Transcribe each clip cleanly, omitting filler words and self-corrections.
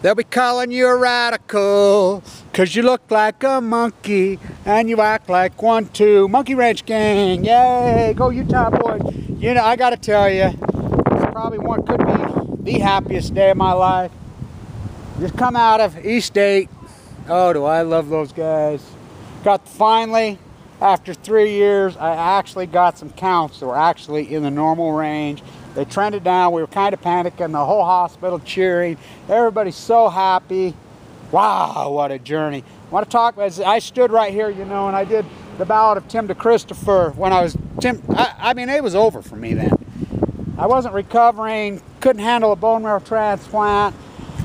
They'll be calling you a radical, 'cause you look like a monkey, and you act like one too. Monkey Wrench Gang, yay, go Utah boys. You know, I gotta tell you, it's probably could be the happiest day of my life. Just come out of East 8. Oh, do I love those guys. Finally, after 3 years, I actually got some counts that were actually in the normal range. They trended down. We were kind of panicking. The whole hospital cheering. Everybody's so happy. Wow, what a journey. I want to talk about, I stood right here, you know, and I did the ballad of Tim to Christopher when I was, I mean, it was over for me then. I wasn't recovering, couldn't handle a bone marrow transplant.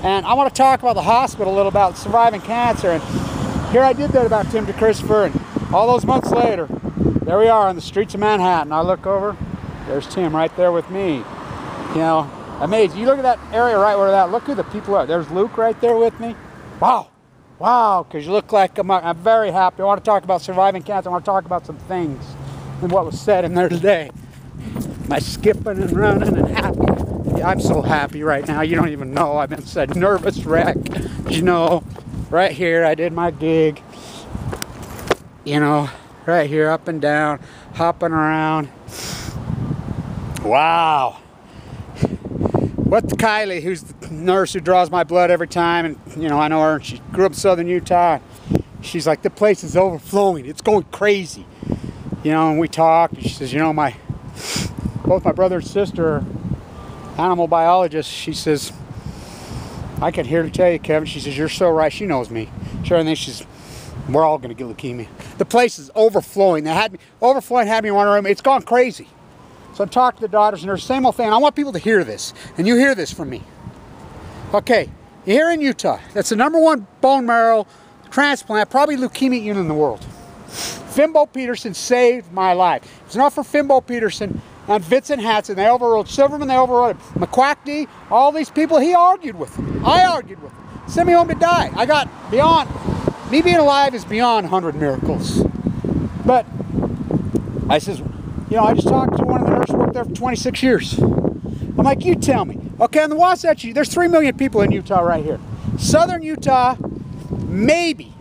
And I want to talk about the hospital a little, about surviving cancer. And here I did that about Tim to Christopher. And all those months later, there we are on the streets of Manhattan. I look over. There's Tim right there with me. You know, amazing. You look at that area right where that, look who the people are. There's Luke right there with me. Wow. Wow, because you look like I'm very happy. I want to talk about surviving cancer. I want to talk about some things and what was said in there today. Am I skipping and running and happy? Yeah, I'm so happy right now. You don't even know. I've been such a nervous wreck. You know, right here I did my gig. You know, right here, up and down, hopping around. Wow. What Kylie, who's the nurse who draws my blood every time, and you know, I know her, and she grew up in southern Utah. She's like, the place is overflowing. It's going crazy. You know, and we talked, and she says, you know, both my brother and sister are animal biologists. She says, I can hear to tell you, Kevin. She says, you're so right. She knows me. Sure, and then she's, we're all going to get leukemia. The place is overflowing. They had me overflowing, had me in one room. It's gone crazy. So I talked to the daughters, and they're the same old thing. And I want people to hear this, and you hear this from me. Okay, here in Utah, that's the #1 bone marrow transplant, probably leukemia unit in the world. FIN BO PETERSEN saved my life. If it's not for FIN BO PETERSEN and Vincent Hansen, they overruled Silverman, they overruled McQuackney, all these people, he argued with them. I argued with them. Sent me home to die. I got beyond, me being alive is beyond 100 miracles. But I says, you know, I just talked to one of the nurses who worked there for 26 years. I'm like, you tell me. Okay, on the Wasatch, there's 3 million people in Utah right here. Southern Utah, maybe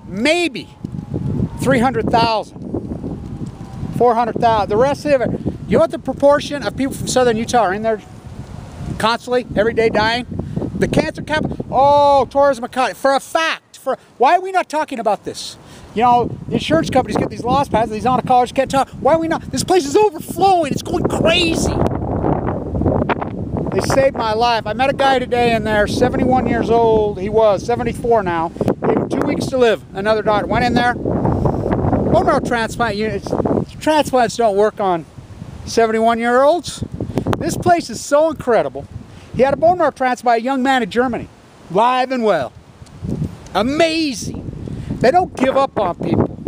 300,000, 400,000. The rest of it, you know what the proportion of people from southern Utah are in there constantly, every day dying? The cancer capital, oh, tourism economy, for a fact. Why are we not talking about this? You know, the insurance companies get these loss passes, these oncologists can't talk. Why are we not? This place is overflowing. It's going crazy. They saved my life. I met a guy today in there, 71 years old. He was 74 now. Gave him 2 weeks to live. Another daughter went in there. Bone marrow transplant units. Transplants don't work on 71-year-olds. This place is so incredible. He had a bone marrow transplant by a young man in Germany. Live and well. Amazing. They don't give up on people.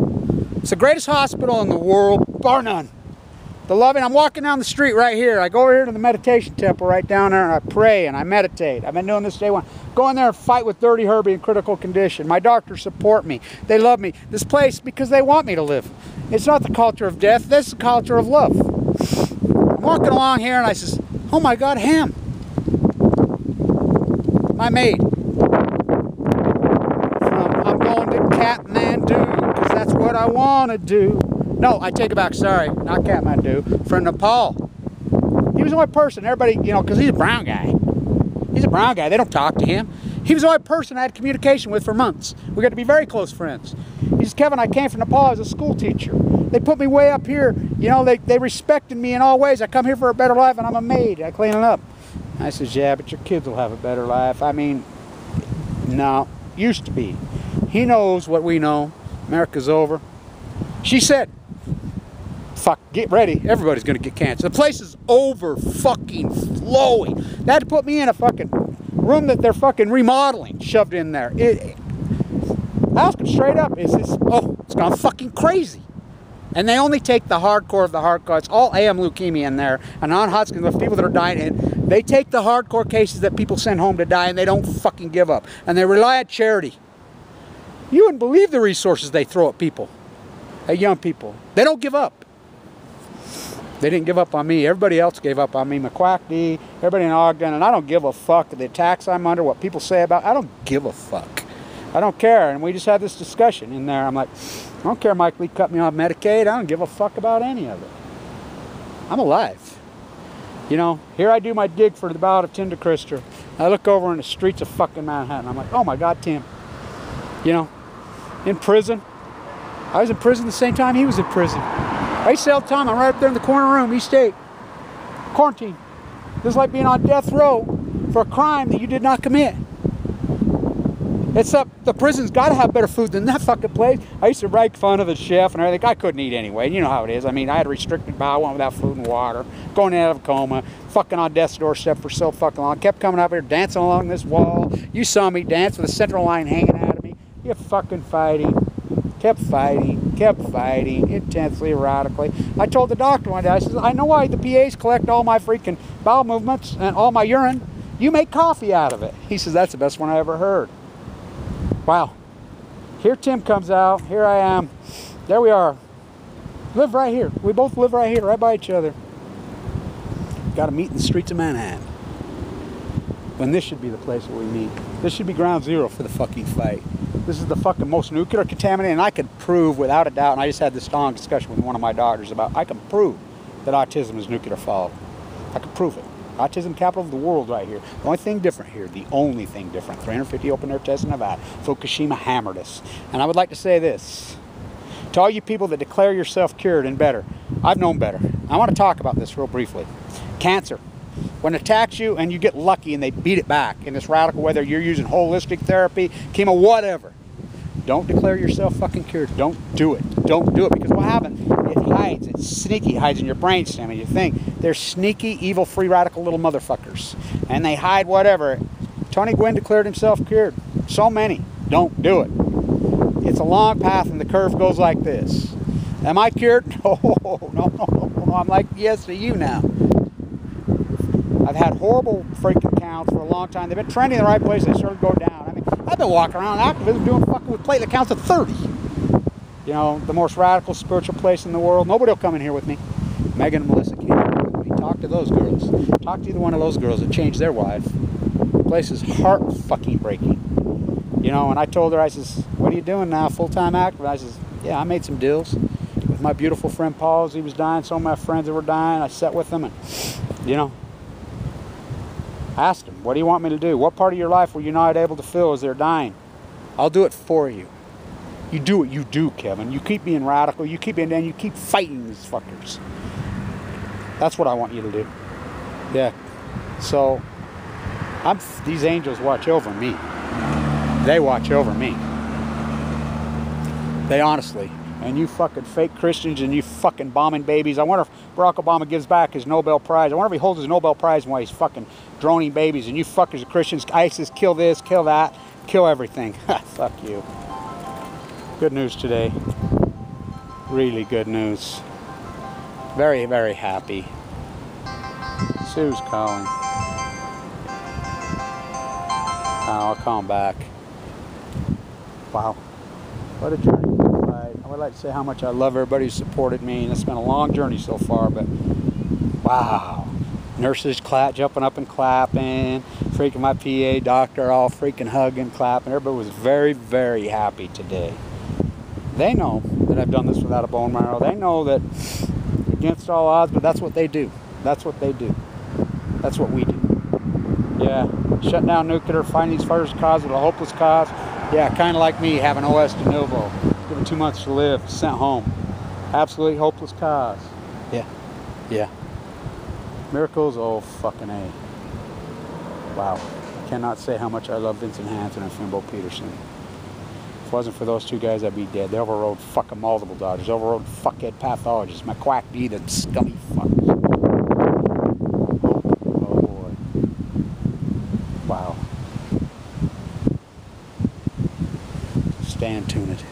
It's the greatest hospital in the world, bar none. The loving, I'm walking down the street right here. I go over here to the meditation temple right down there and I pray and I meditate. I've been doing this day one. Go in there and fight with Dirty Herbie in critical condition. My doctors support me. They love me. This place, because they want me to live. It's not the culture of death. This is the culture of love. I'm walking along here and I says, oh my God, Ham. My maid. I'm going to Kathmandu because that's what I want to do. No, I take it back, sorry, not Kathmandu, from Nepal. He was the only person, everybody, you know, because he's a brown guy. He's a brown guy, they don't talk to him. He was the only person I had communication with for months. We got to be very close friends. He says, Kevin, I came from Nepal as a school teacher. They put me way up here, you know, they respected me in all ways. I come here for a better life and I'm a maid, I clean it up. I says, yeah, but your kids will have a better life. I mean, no, used to be. He knows what we know. America's over. She said, fuck, get ready. Everybody's going to get cancer. The place is over fucking flowing. They had to put me in a fucking room that they're fucking remodeling, shoved in there. I asked them straight up, is this, oh, it's gone fucking crazy. And they only take the hardcore of the hardcore. It's all AM leukemia in there. And non-Hodgkin, the people that are dying in, they take the hardcore cases that people send home to die and they don't fucking give up. And they rely on charity. You wouldn't believe the resources they throw at people, at young people. They don't give up. They didn't give up on me. Everybody else gave up on me. McQuack, everybody in Ogden, and I don't give a fuck. The attacks I'm under, what people say about, I don't give a fuck. I don't care. And we just had this discussion in there. I'm like, I don't care Mike Lee cut me off Medicaid. I don't give a fuck about any of it. I'm alive. You know, here I do my gig for the Ballad of Tinder Krister. I look over in the streets of fucking Manhattan. I'm like, oh my God, Tim. You know, in prison. I was in prison the same time he was in prison. I used to all the time, I'm right up there in the corner room, East State. Quarantine. This is like being on death row for a crime that you did not commit. It's up, the prison's got to have better food than that fucking place. I used to make fun of the chef and everything. I couldn't eat anyway. You know how it is. I mean, I had a restricted bowel, went without food and water, going out of a coma, fucking on death's doorstep for so fucking long. Kept coming up here, dancing along this wall. You saw me dance with a central line hanging out of me. You fucking fighting. Kept fighting, intensely, erratically. I told the doctor one day, I said, I know why the PAs collect all my freaking bowel movements and all my urine. You make coffee out of it. He says, that's the best one I ever heard. Wow. Here Tim comes out, here I am. There we are. Live right here. We both live right here, right by each other. Got to meet in the streets of Manhattan. When this should be the place where we meet. This should be ground zero for the fucking fight. This is the fucking most nuclear contaminated, and I can prove without a doubt, and I just had this long discussion with one of my doctors about, I can prove that autism is nuclear fallout. I can prove it. Autism capital of the world right here. The only thing different here, the only thing different, 350 open air tests in Nevada. Fukushima hammered us. And I would like to say this, to all you people that declare yourself cured and better, I've known better. I want to talk about this real briefly. Cancer. When it attacks you and you get lucky and they beat it back in this radical, whether you're using holistic therapy, chemo, whatever, don't declare yourself fucking cured. Don't do it. Don't do it, because what happens? It hides. It's sneaky. It hides in your brainstem and you think. They're sneaky, evil, free radical little motherfuckers. And they hide whatever. Tony Gwynn declared himself cured. So many. Don't do it. It's a long path and the curve goes like this. Am I cured? No. I'm like yes to you now. I've had horrible freaking counts for a long time. They've been trending in the right place. They sort of go down. I mean, I've been walking around activism doing fucking with platelet counts of 30. You know, the most radical spiritual place in the world. Nobody will come in here with me. Megan and Melissa came here with me. Talk to those girls. Talk to either one of those girls that changed their wife. The place is heart fucking breaking. You know, and I told her, I says, what are you doing now? Full-time active? I says, yeah, I made some deals with my beautiful friend Paul as he was dying. Some of my friends that were dying. I sat with them and, you know, asked him, what do you want me to do? What part of your life were you not able to feel as they're dying? I'll do it for you. You do what you do, Kevin. You keep being radical. You keep being, and you keep fighting these fuckers. That's what I want you to do. Yeah. So, these angels watch over me. They watch over me. They honestly. And you fucking fake Christians and you fucking bombing babies. I wonder if Barack Obama gives back his Nobel Prize. I wonder if he holds his Nobel Prize while he's fucking droning babies. And you fuckers are Christians. ISIS, kill this, kill that, kill everything. Fuck you. Good news today. Really good news. Very, very happy. Sue's calling. I'll call him back. Wow. What a journey. I would like to say how much I love everybody who supported me, and it's been a long journey so far, but wow. Nurses jumping up and clapping, freaking my PA, doctor all freaking hugging, clapping. Everybody was very, very happy today. They know that I've done this without a bone marrow. They know that against all odds, but that's what they do. That's what they do. That's what we do. Yeah, shut down nuclear, find these first cause with a hopeless cause. Yeah, kind of like me, having OS de novo. Given 2 months to live, sent home. Absolutely hopeless cause. Yeah. Miracles, oh fucking A. Wow. I cannot say how much I love Vincent Hansen and FIN BO PETERSEN. If it wasn't for those two guys, I'd be dead. They overrode fucking multiple doctors. Overrode fuckhead pathologists. My quack D, the scummy fuckers. Oh boy. Wow. Stay tuned.